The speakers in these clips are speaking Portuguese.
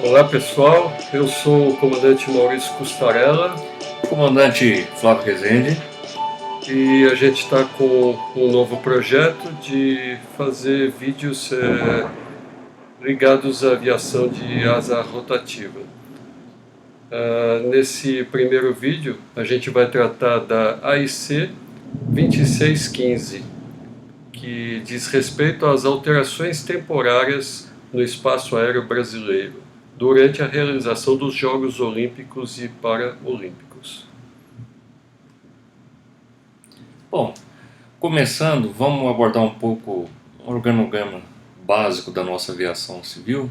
Olá pessoal, eu sou o comandante Maurício Costarella Comandante Flávio Rezende. e a gente está com um novo projeto de fazer vídeos ligados à aviação de asa rotativa. Nesse primeiro vídeo a gente vai tratar da AIC 2615, que diz respeito às alterações temporárias no espaço aéreo brasileiro durante a realização dos Jogos Olímpicos e Paralímpicos. Bom, começando, vamos abordar um pouco o organograma básico da nossa aviação civil.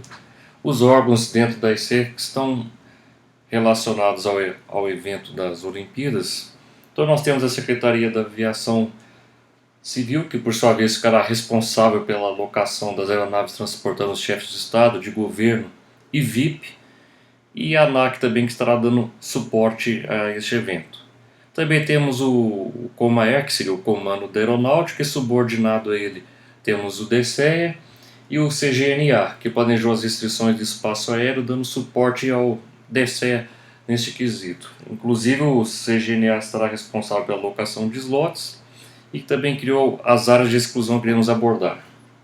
Os órgãos dentro da IC que estão relacionados ao evento das Olimpíadas. Então nós temos a Secretaria da Aviação Civil, que por sua vez ficará responsável pela alocação das aeronaves transportando os chefes de Estado, de governo e VIP, e a ANAC também, que estará dando suporte a este evento. Também temos o COMAER, que seria o Comando da Aeronáutica, e subordinado a ele temos o DCEA e o CGNA, que planejou as restrições de espaço aéreo, dando suporte ao DCEA neste quesito. Inclusive o CGNA estará responsável pela alocação de slots e também criou as áreas de exclusão que iremos abordar.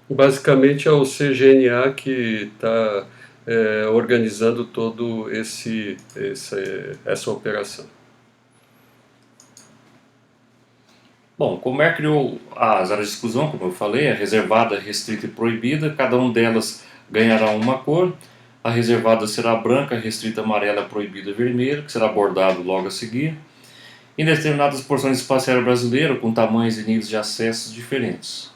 Basicamente é o CGNA que está organizando todo essa operação. Bom, o COMER criou as áreas de exclusão, como eu falei, a reservada, restrita e proibida. Cada uma delas ganhará uma cor. A reservada será branca, restrita amarela, proibida vermelha, que será abordado logo a seguir. Em determinadas porções do espaço aéreo brasileiro, com tamanhos e níveis de acessos diferentes.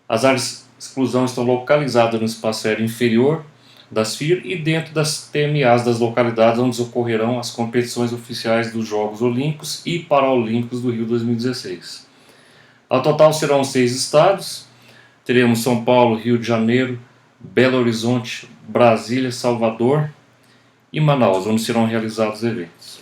As áreas de exclusão estão localizadas no espaço aéreo inferior das FIR e dentro das TMAs das localidades onde ocorrerão as competições oficiais dos Jogos Olímpicos e Paralímpicos do Rio 2016. Ao total serão 6 estados, teremos São Paulo, Rio de Janeiro, Belo Horizonte, Brasília, Salvador e Manaus, onde serão realizados eventos.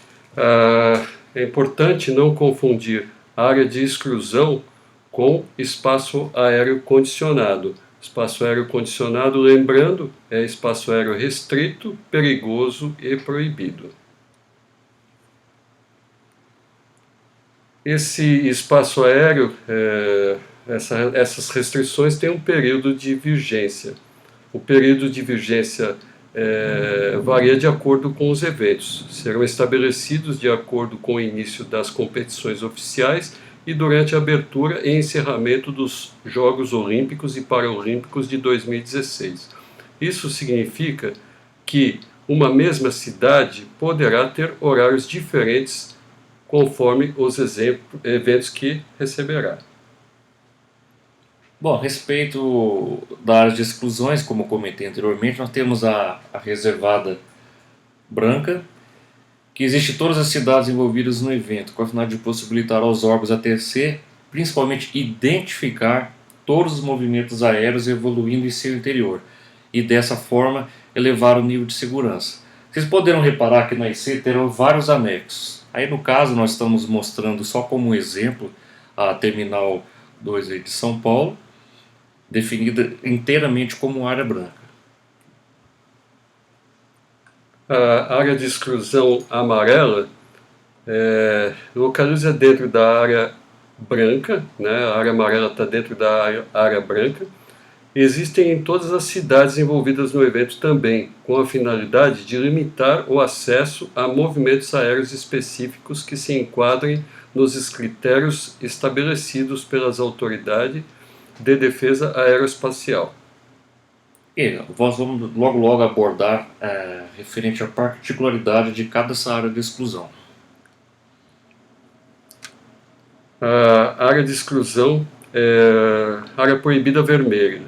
É importante não confundir área de exclusão com espaço aéreo condicionado. Espaço aéreo condicionado, lembrando, é espaço aéreo restrito, perigoso e proibido. Esse espaço aéreo, essas restrições têm um período de vigência. O período de vigência varia de acordo com os eventos. Serão estabelecidos de acordo com o início das competições oficiais e durante a abertura e encerramento dos Jogos Olímpicos e Paralímpicos de 2016. Isso significa que uma mesma cidade poderá ter horários diferentes conforme os eventos que receberá. Bom, a respeito da área de exclusões, como comentei anteriormente, nós temos a reservada branca, que existe em todas as cidades envolvidas no evento, com a finalidade de possibilitar aos órgãos ATC, principalmente, identificar todos os movimentos aéreos evoluindo em seu interior, e dessa forma elevar o nível de segurança. Vocês poderão reparar que na IC terão vários anexos. Aí no caso nós estamos mostrando só como um exemplo a Terminal 2 de São Paulo, definida inteiramente como área branca. A área de exclusão amarela localiza dentro da área branca, né? A área amarela está dentro da área branca. Existem em todas as cidades envolvidas no evento também, com a finalidade de limitar o acesso a movimentos aéreos específicos que se enquadrem nos critérios estabelecidos pelas autoridades de defesa aeroespacial. E nós vamos logo abordar referente à particularidade de cada essa área de exclusão. A área de exclusão é área proibida vermelha.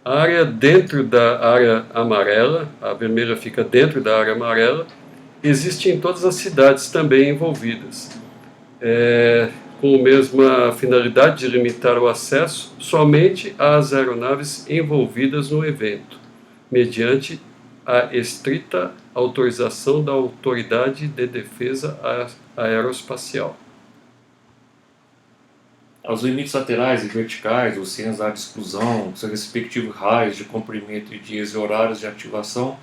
A área dentro da área amarela, a vermelha fica dentro da área amarela, existe em todas as cidades também envolvidas, com a mesma finalidade de limitar o acesso somente às aeronaves envolvidas no evento, mediante a estrita autorização da Autoridade de Defesa Aeroespacial. Os limites laterais e verticais, os cenas da área de exclusão, seus respectivos raios de comprimento e dias e horários de ativação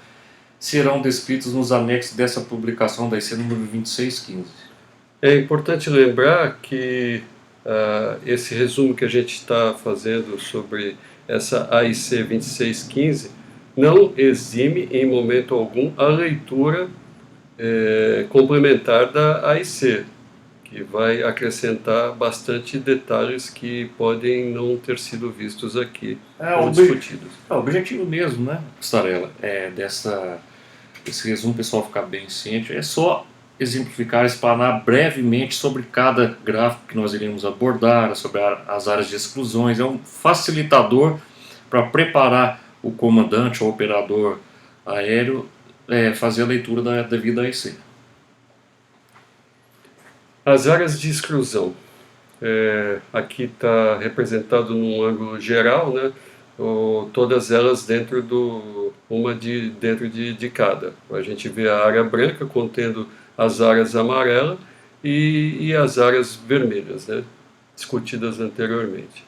serão descritos nos anexos dessa publicação da IC número 2615. É importante lembrar que esse resumo que a gente está fazendo sobre essa AIC 2615 não exime em momento algum a leitura complementar da AIC, que vai acrescentar bastante detalhes que podem não ter sido vistos aqui ou discutidos. O objetivo mesmo, né, Costarella, esse resumo, o pessoal ficar bem ciente, é só exemplificar, explanar brevemente sobre cada gráfico que nós iremos abordar, sobre as áreas de exclusões. É um facilitador para preparar o comandante ou operador aéreo fazer a leitura da devida AIC. As áreas de exclusão. Aqui está representado num ângulo geral, né? Todas elas dentro dentro de cada. A gente vê a área branca contendo as áreas amarelas e as áreas vermelhas, né? Discutidas anteriormente.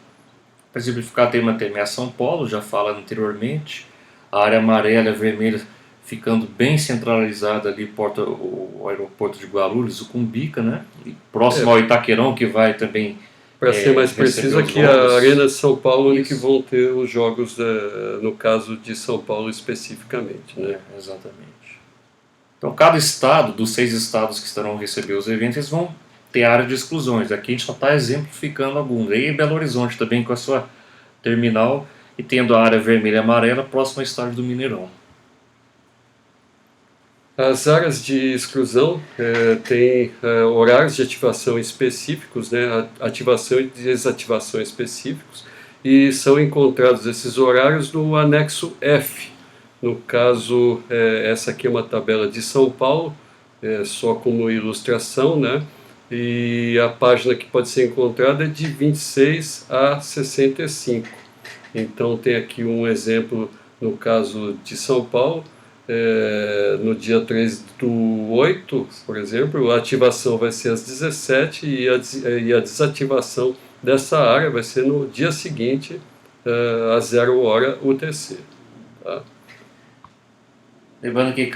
Para exemplificar, tem uma TMA São Paulo, já falado anteriormente, a área amarela e vermelha ficando bem centralizada ali, o aeroporto de Guarulhos, o Cumbica, né? E próximo ao Itaquerão, que vai também. Para ser mais preciso, aqui a Arena de São Paulo, onde que vão ter os jogos, no caso de São Paulo especificamente. Né? Exatamente. Então, cada estado, dos 6 estados que estarão receber os eventos, eles vão ter área de exclusões. Aqui a gente só está exemplificando alguns. E Belo Horizonte também com a sua terminal e tendo a área vermelha e amarela próxima ao estádio do Mineirão. As áreas de exclusão têm horários de ativação específicos, né, ativação e desativação específicos, e são encontrados esses horários no anexo F. No caso, essa aqui é uma tabela de São Paulo, só como ilustração, né, e a página que pode ser encontrada é de 26 a 65. Então tem aqui um exemplo no caso de São Paulo. No dia 3/8, por exemplo, a ativação vai ser às 17 e a desativação dessa área vai ser no dia seguinte, às 0 hora UTC. Tá? Lembrando que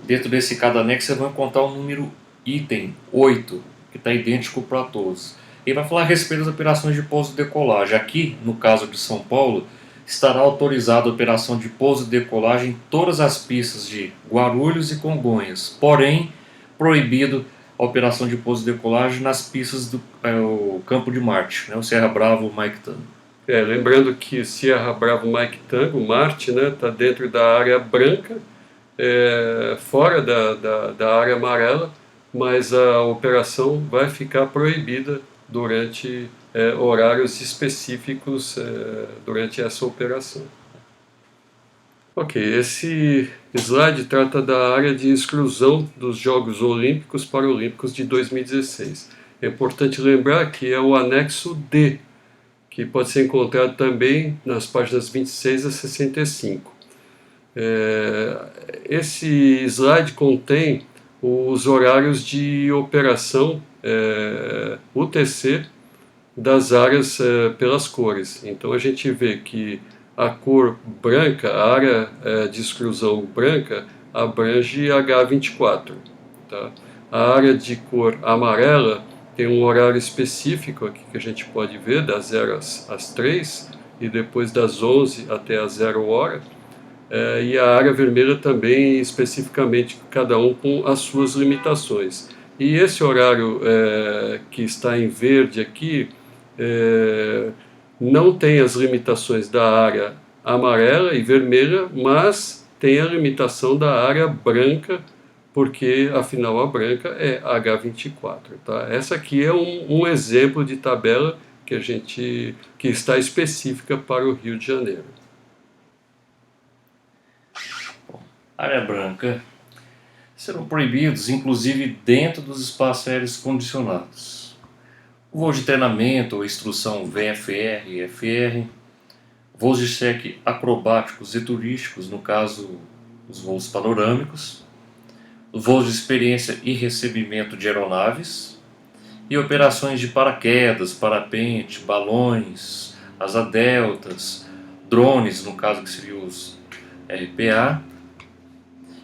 dentro desse cada anexo você vai encontrar o número item 8, que está idêntico para todos. E vai falar a respeito das operações de pouso e decolagem. Aqui, no caso de São Paulo, estará autorizada a operação de pouso e decolagem em todas as pistas de Guarulhos e Congonhas, porém proibido a operação de pouso e decolagem nas pistas do Campo de Marte, né, o Sierra Bravo Mike Tango. Lembrando que Sierra Bravo Mike Tango, Marte, né, está dentro da área branca, fora da área amarela, mas a operação vai ficar proibida durante horários específicos durante essa operação. Ok, esse slide trata da área de exclusão dos Jogos Olímpicos Paralímpicos de 2016. É importante lembrar que é o anexo D, que pode ser encontrado também nas páginas 26 a 65. Esse slide contém os horários de operação UTC das áreas pelas cores. Então a gente vê que a cor branca, a área de exclusão branca, abrange H24. Tá? A área de cor amarela tem um horário específico aqui que a gente pode ver, das 0 às 3 e depois das 11 até as 0 hora. E a área vermelha também, especificamente, cada um com as suas limitações. E esse horário que está em verde aqui não tem as limitações da área amarela e vermelha, mas tem a limitação da área branca, porque afinal a branca é H24. Tá? Essa aqui é um exemplo de tabela que está específica para o Rio de Janeiro. Área branca serão proibidos, inclusive dentro dos espaços aéreos condicionados. Voos de treinamento ou instrução VFR e FR, voos de cheque acrobáticos e turísticos, no caso, os voos panorâmicos, voos de experiência e recebimento de aeronaves, e operações de paraquedas, parapente, balões, asa deltas, drones, no caso que seriam os RPA,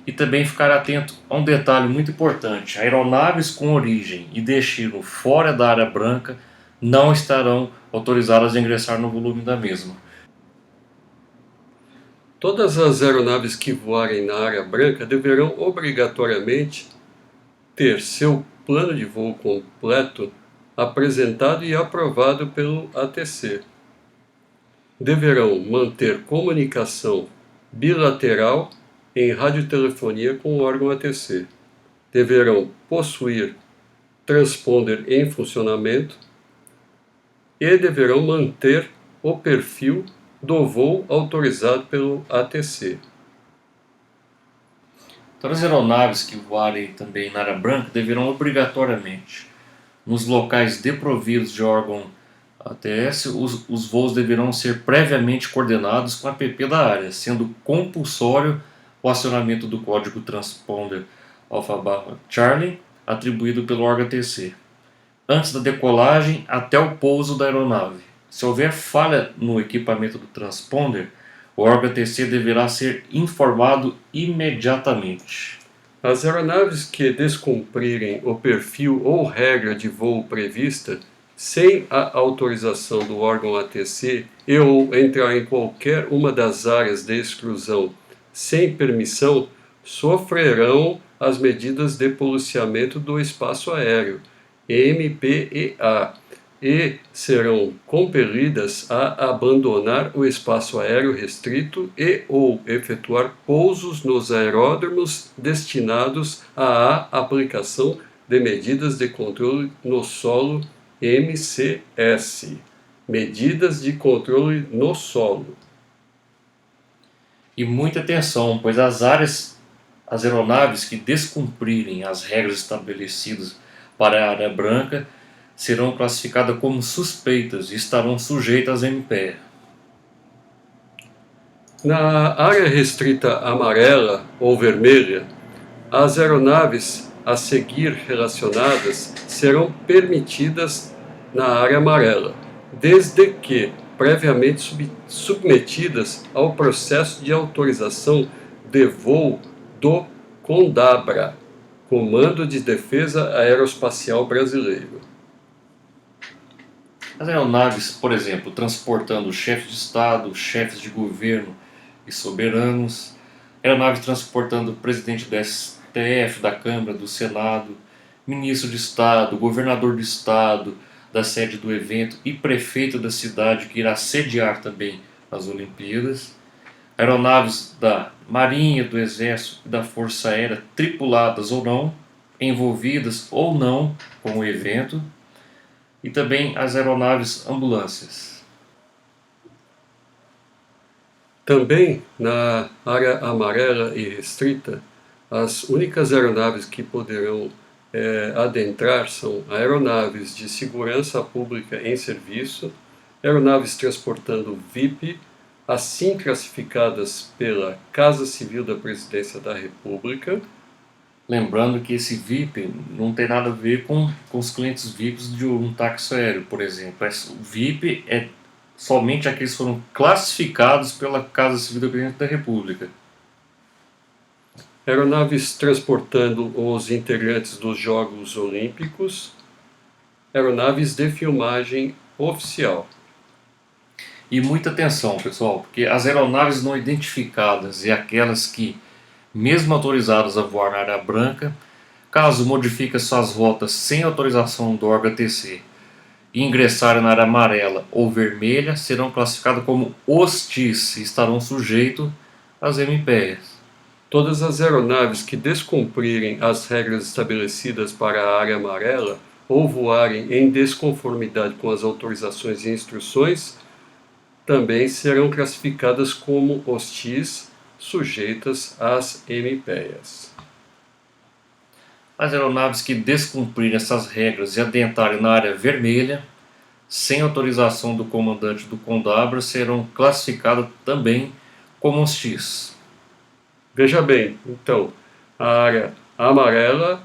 e também ficar atento a um detalhe muito importante: aeronaves com origem e destino fora da área branca não estarão autorizadas a ingressar no volume da mesma. Todas as aeronaves que voarem na área branca deverão obrigatoriamente ter seu plano de voo completo apresentado e aprovado pelo ATC. Deverão manter comunicação bilateral em radiotelefonia com o órgão ATC. Deverão possuir transponder em funcionamento e deverão manter o perfil do voo autorizado pelo ATC. Todas as aeronaves que voarem também na área branca deverão obrigatoriamente, nos locais desprovidos de órgão ATS, os voos deverão ser previamente coordenados com a APP da área, sendo compulsório o acionamento do código transponder Alpha/Charlie atribuído pelo órgão ATC, antes da decolagem até o pouso da aeronave. Se houver falha no equipamento do transponder, o órgão ATC deverá ser informado imediatamente. As aeronaves que descumprirem o perfil ou regra de voo prevista sem a autorização do órgão ATC e ou entrar em qualquer uma das áreas de exclusão sem permissão sofrerão as medidas de policiamento do espaço aéreo, MPEA, e serão compelidas a abandonar o espaço aéreo restrito e ou efetuar pousos nos aeródromos destinados à aplicação de medidas de controle no solo MCS. Medidas de controle no solo. E muita atenção, pois as aeronaves que descumprirem as regras estabelecidas para a área branca serão classificadas como suspeitas e estarão sujeitas a MPE. Na área restrita amarela ou vermelha, as aeronaves a seguir relacionadas serão permitidas na área amarela, desde que previamente submetidas ao processo de autorização de voo do CONDABRA, Comando de Defesa Aeroespacial Brasileiro. As aeronaves, por exemplo, transportando chefes de Estado, chefes de governo e soberanos, aeronaves transportando o presidente do STF, da Câmara, do Senado, ministro de Estado, governador do Estado, da sede do evento e prefeito da cidade que irá sediar também as Olimpíadas, aeronaves da Marinha, do Exército e da Força Aérea, tripuladas ou não, envolvidas ou não com o evento, e também as aeronaves ambulâncias. Também na área amarela e restrita, as únicas aeronaves que poderão adentrar são aeronaves de segurança pública em serviço, aeronaves transportando VIP, assim classificadas pela Casa Civil da Presidência da República. Lembrando que esse VIP não tem nada a ver com os clientes VIPs de um táxi aéreo, por exemplo. O VIP é somente aqueles que foram classificados pela Casa Civil da Presidência da República. Aeronaves transportando os integrantes dos Jogos Olímpicos, aeronaves de filmagem oficial. E muita atenção, pessoal, porque as aeronaves não identificadas e aquelas que, mesmo autorizadas a voar na área branca, caso modifiquem suas rotas sem autorização do órgão ATC e ingressarem na área amarela ou vermelha, serão classificadas como hostis e estarão sujeitos às MPEs. Todas as aeronaves que descumprirem as regras estabelecidas para a área amarela ou voarem em desconformidade com as autorizações e instruções também serão classificadas como hostis, sujeitas às MPEs. As aeronaves que descumprirem essas regras e adentrarem na área vermelha, sem autorização do comandante do CONDABRA, serão classificadas também como hostis. Veja bem, então, a área amarela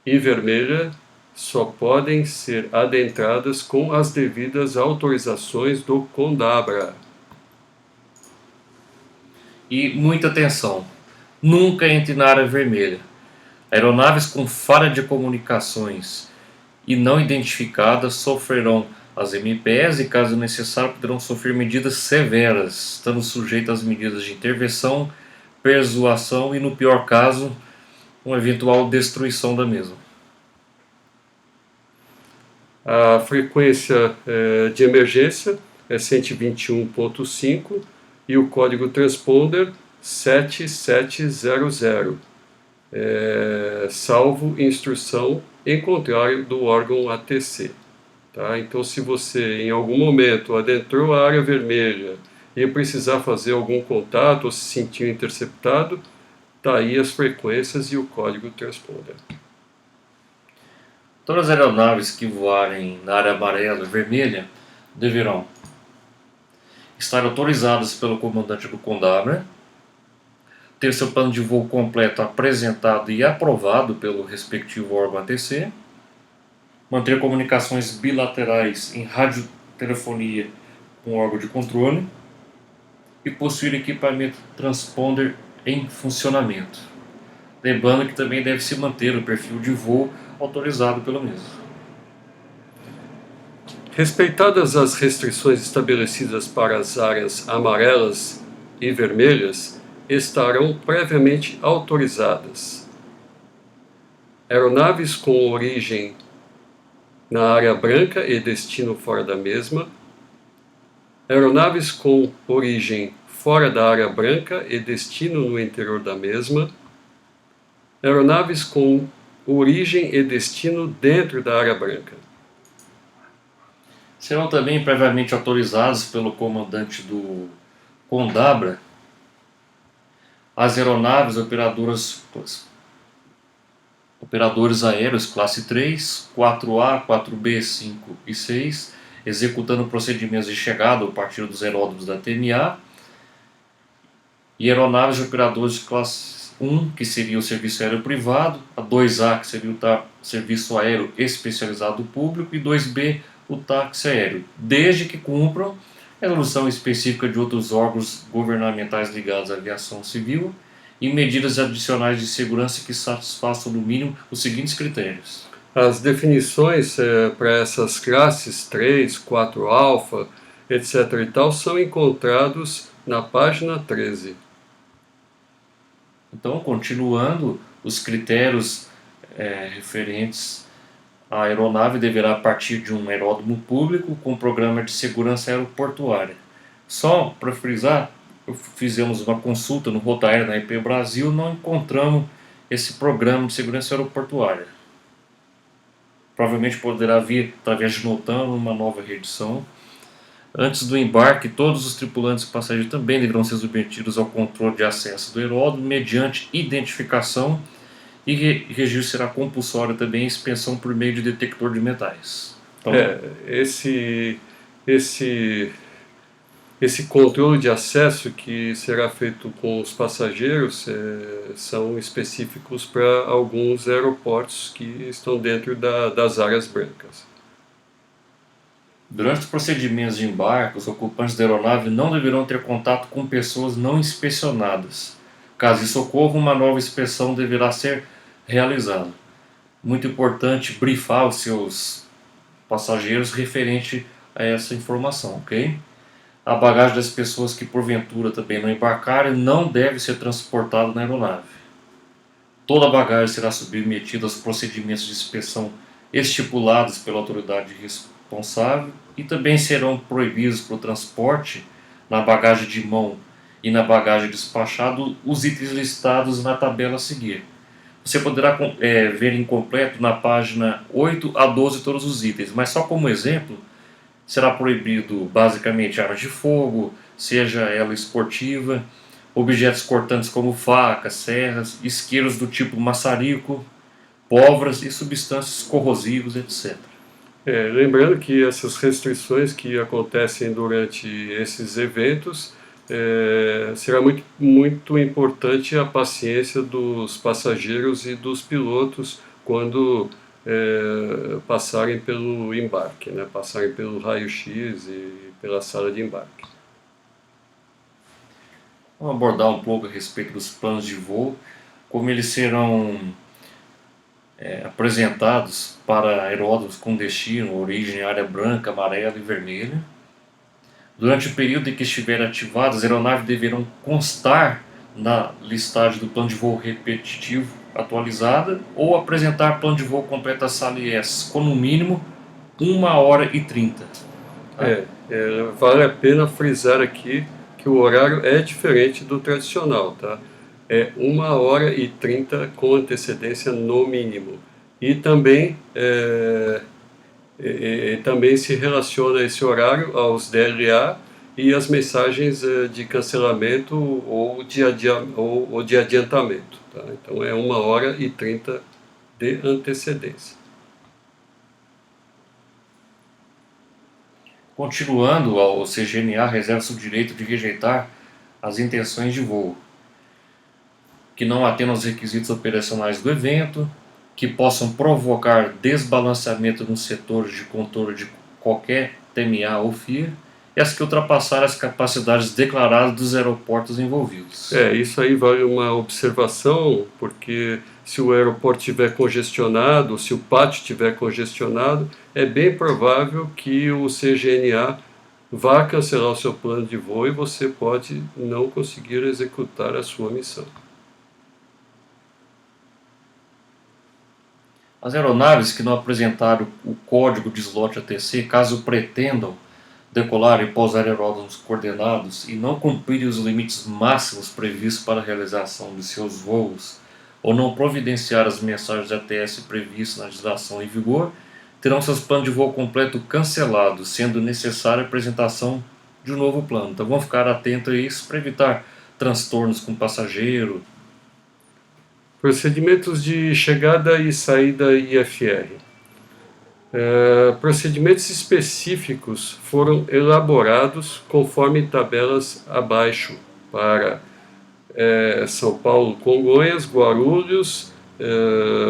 e vermelha só podem ser adentradas com as devidas autorizações do CONDABRA. E muita atenção, nunca entre na área vermelha. Aeronaves com falha de comunicações e não identificadas sofrerão as MPs e, caso necessário, poderão sofrer medidas severas, estando sujeitas às medidas de intervenção, persuasão e, no pior caso, uma eventual destruição da mesma. A frequência de emergência é 121.5 e o código transponder 7700, salvo instrução em contrário do órgão ATC. Tá? Então, se você em algum momento adentrou a área vermelha e precisar fazer algum contato ou se sentiu interceptado, tá aí as frequências e o código transponder. Todas as aeronaves que voarem na área amarela e vermelha deverão estar autorizadas pelo comandante do CONDABRA, ter seu plano de voo completo apresentado e aprovado pelo respectivo órgão ATC, manter comunicações bilaterais em radiotelefonia com o órgão de controle e possuir equipamento transponder em funcionamento. Lembrando que também deve se manter o perfil de voo autorizado pelo mesmo. Respeitadas as restrições estabelecidas para as áreas amarelas e vermelhas, estarão previamente autorizadas aeronaves com origem na área branca e destino fora da mesma, aeronaves com origem fora da área branca e destino no interior da mesma, aeronaves com origem e destino dentro da área branca. Serão também previamente autorizados pelo comandante do CONDABRA as aeronaves operadores aéreos classe 3, 4A, 4B, 5 e 6, executando procedimentos de chegada a partir dos aeródromos da TMA, e aeronaves de operadores de classe 1, que seria o serviço aéreo privado, a 2A, que seria o serviço aéreo especializado público, e 2B, o táxi aéreo, desde que cumpram a resolução específica de outros órgãos governamentais ligados à aviação civil e medidas adicionais de segurança que satisfaçam no mínimo os seguintes critérios. As definições para essas classes 3, 4 alfa, etc. e tal, são encontrados na página 13. Então, continuando, os critérios referentes à aeronave deverá partir de um aeródromo público com programa de segurança aeroportuária. Só para frisar, fizemos uma consulta no Rotaer na IP Brasil, não encontramos esse programa de segurança aeroportuária. Provavelmente poderá vir através de NOTAM uma nova reedição. Antes do embarque, todos os tripulantes e passageiros também deverão ser submetidos ao controle de acesso do aeródromo mediante identificação e registro será compulsório também a inspeção por meio de detector de metais. Então, esse controle de acesso que será feito com os passageiros são específicos para alguns aeroportos que estão dentro das áreas brancas. Durante os procedimentos de embarque, os ocupantes da aeronave não deverão ter contato com pessoas não inspecionadas. Caso isso ocorra, uma nova inspeção deverá ser realizada. Muito importante brifar os seus passageiros referente a essa informação, ok? A bagagem das pessoas que porventura também não embarcarem não deve ser transportada na aeronave. Toda a bagagem será submetida aos procedimentos de inspeção estipulados pela autoridade responsável e também serão proibidos para o transporte na bagagem de mão e na bagagem despachada os itens listados na tabela a seguir. Você poderá ver incompleto na página 8 a 12 todos os itens, mas só como exemplo, será proibido basicamente armas de fogo, seja ela esportiva, objetos cortantes como facas, serras, isqueiros do tipo maçarico, pólvoras e substâncias corrosivas, etc. Lembrando que essas restrições que acontecem durante esses eventos, será muito importante a paciência dos passageiros e dos pilotos quando passarem pelo embarque, né? Passarem pelo raio-x e pela sala de embarque. Vamos abordar um pouco a respeito dos planos de voo, como eles serão apresentados para aeródromos com destino, origem, área branca, amarela e vermelha. Durante o período em que estiverem ativadas, as aeronaves deverão constar na listagem do plano de voo repetitivo atualizada ou apresentar plano de voo completo a SAL-IS com no mínimo 1h30. Tá? Vale a pena frisar aqui que o horário é diferente do tradicional, tá? É 1h30 com antecedência no mínimo. E também, também se relaciona esse horário aos DLA e as mensagens de cancelamento ou de adiantamento. Tá? Então é 1h30 de antecedência. Continuando, o CGNA reserva-se o direito de rejeitar as intenções de voo, que não atendam aos requisitos operacionais do evento, que possam provocar desbalanceamento nos setores de controle de qualquer TMA ou FIA, e as que ultrapassarem as capacidades declaradas dos aeroportos envolvidos. Isso aí vale uma observação, porque se o aeroporto estiver congestionado, se o pátio estiver congestionado, é bem provável que o CGNA vá cancelar o seu plano de voo e você pode não conseguir executar a sua missão. As aeronaves que não apresentaram o código de slot ATC, caso pretendam decolar e pousar aeródromos coordenados e não cumprirem os limites máximos previstos para a realização de seus voos, ou não providenciar as mensagens de ATS previstas na legislação em vigor, terão seus planos de voo completo cancelados, sendo necessária a apresentação de um novo plano. Então vamos ficar atentos a isso para evitar transtornos com o passageiro. Procedimentos de chegada e saída IFR. Procedimentos específicos foram elaborados conforme tabelas abaixo para São Paulo, Congonhas, Guarulhos,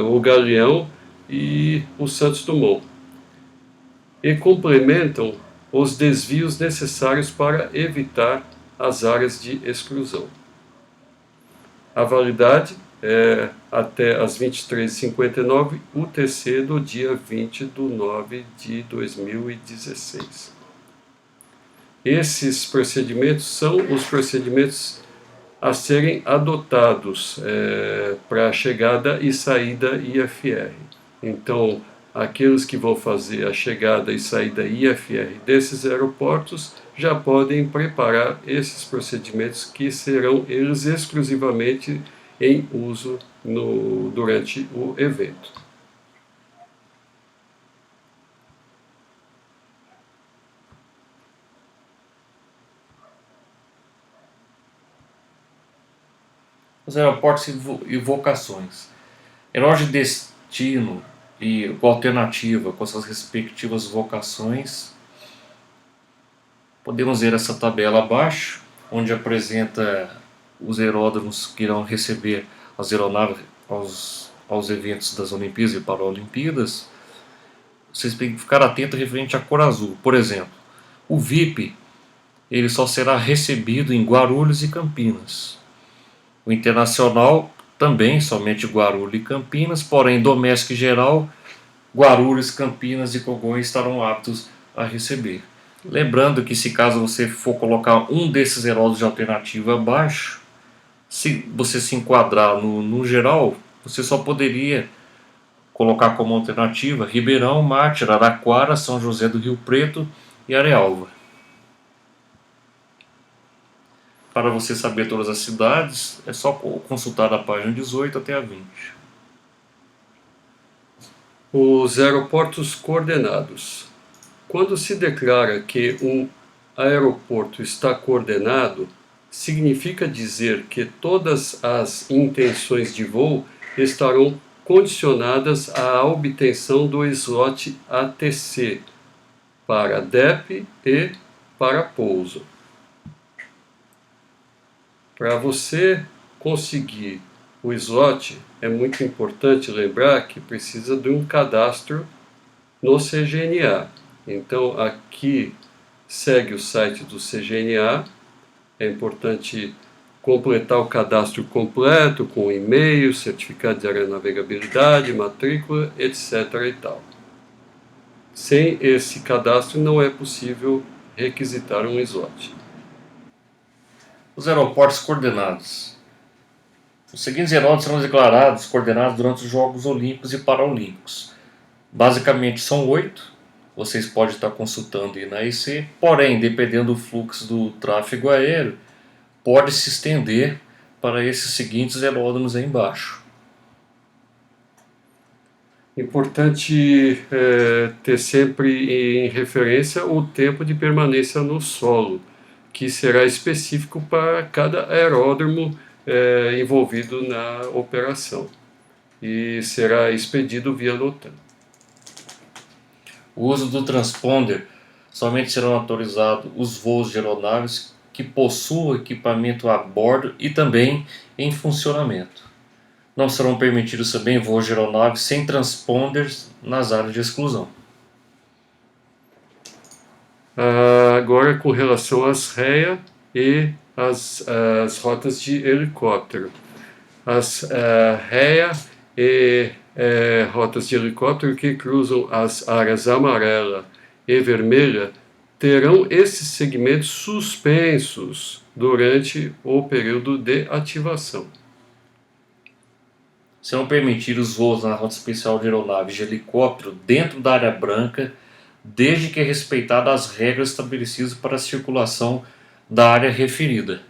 o Galeão e o Santos Dumont, e complementam os desvios necessários para evitar as áreas de exclusão. A validade é até as 23h59 UTC do dia 20/9/2016. Esses procedimentos são os procedimentos a serem adotados para a chegada e saída IFR. Então, aqueles que vão fazer a chegada e saída IFR desses aeroportos já podem preparar esses procedimentos que serão eles exclusivamente em uso durante o evento. Os aeroportos e vocações. Aeroportos de destino e com alternativa com suas respectivas vocações. Podemos ver essa tabela abaixo, onde apresenta os aeródromos que irão receber as aeronaves aos eventos das Olimpíadas e Paralimpíadas. Vocês têm que ficar atentos referente à cor azul. Por exemplo, o VIP ele só será recebido em Guarulhos e Campinas. O internacional também somente Guarulhos e Campinas, porém doméstico e geral, Guarulhos, Campinas e Congonhas estarão aptos a receber. Lembrando que se caso você for colocar um desses aeródromos de alternativa abaixo, se você se enquadrar no geral, você só poderia colocar como alternativa Ribeirão, Mártir, Araraquara, São José do Rio Preto e Arealva. Para você saber todas as cidades, é só consultar a página 18 até a 20. Os aeroportos coordenados. Quando se declara que um aeroporto está coordenado, significa dizer que todas as intenções de voo estarão condicionadas à obtenção do slot ATC para DEP e para pouso. Para você conseguir o slot, é muito importante lembrar que precisa de um cadastro no CGNA. Então aqui segue o site do CGNA, é importante completar o cadastro completo com e-mail, certificado de aeronavegabilidade, matrícula, etc. e tal. Sem esse cadastro não é possível requisitar um slot. Os aeroportos coordenados. Os seguintes aeroportos serão declarados coordenados durante os Jogos Olímpicos e Paralímpicos. Basicamente são 8. Vocês podem estar consultando aí na IC, porém, dependendo do fluxo do tráfego aéreo, pode se estender para esses seguintes aeródromos aí embaixo. Importante ter sempre em referência o tempo de permanência no solo, que será específico para cada aeródromo envolvido na operação e será expedido via LOTAN. O uso do transponder somente serão autorizados os voos de aeronaves que possuam equipamento a bordo e também em funcionamento. Não serão permitidos também voos de aeronaves sem transponders nas áreas de exclusão. Agora, com relação às REA e às rotas de helicóptero. As REA e rotas de helicóptero que cruzam as áreas amarela e vermelha terão esses segmentos suspensos durante o período de ativação. Serão permitidos voos na rota especial de aeronaves de helicóptero dentro da área branca, desde que respeitadas as regras estabelecidas para a circulação da área referida.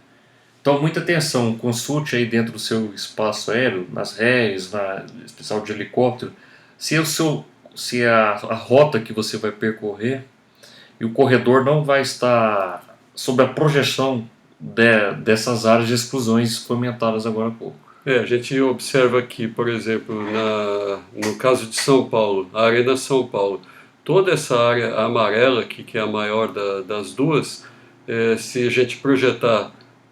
Então, muita atenção, consulte aí dentro do seu espaço aéreo, nas REs, na especial de helicóptero, se a rota que você vai percorrer e o corredor não vai estar sob a projeção dessas áreas de exclusões comentadas agora há pouco. A gente observa aqui, por exemplo, no caso de São Paulo, a Arena São Paulo, toda essa área amarela aqui, que é a maior das duas, se a gente projetar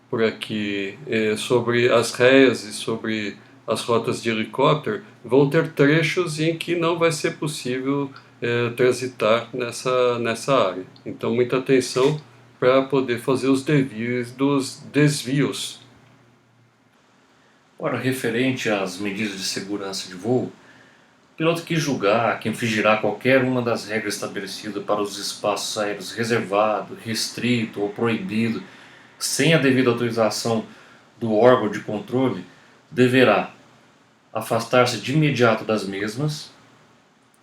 por aqui sobre as REAs e sobre as rotas de helicóptero, vão ter trechos em que não vai ser possível transitar nessa área. Então, muita atenção para poder fazer os desvios. Ora, referente às medidas de segurança de voo, o piloto que julgar que infringirá qualquer uma das regras estabelecidas para os espaços aéreos reservado, restrito ou proibido, sem a devida autorização do órgão de controle, deverá afastar-se de imediato das mesmas,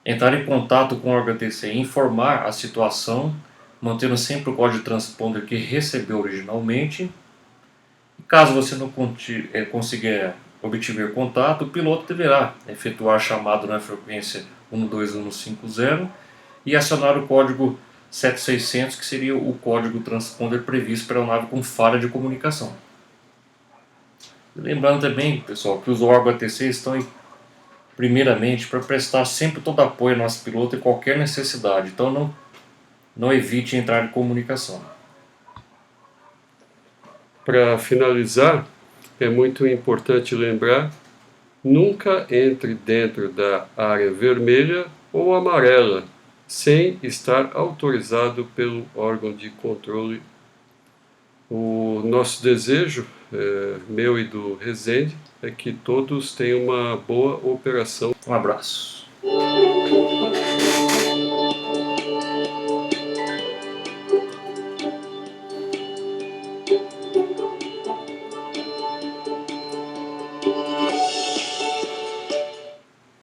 entrar em contato com o órgão ATC e informar a situação, mantendo sempre o código de transponder que recebeu originalmente. E caso você não consiga obter contato, o piloto deverá efetuar chamado na frequência 12150 e acionar o código 7600, que seria o código transponder previsto para a aeronave com falha de comunicação. Lembrando também, pessoal, que os órgãos ATC estão aí, primeiramente, para prestar sempre todo apoio ao nosso piloto em qualquer necessidade. Então não evite entrar em comunicação. Para finalizar, é muito importante lembrar: nunca entre dentro da área vermelha ou amarela sem estar autorizado pelo órgão de controle. O nosso desejo, meu e do Rezende, é que todos tenham uma boa operação. Um abraço.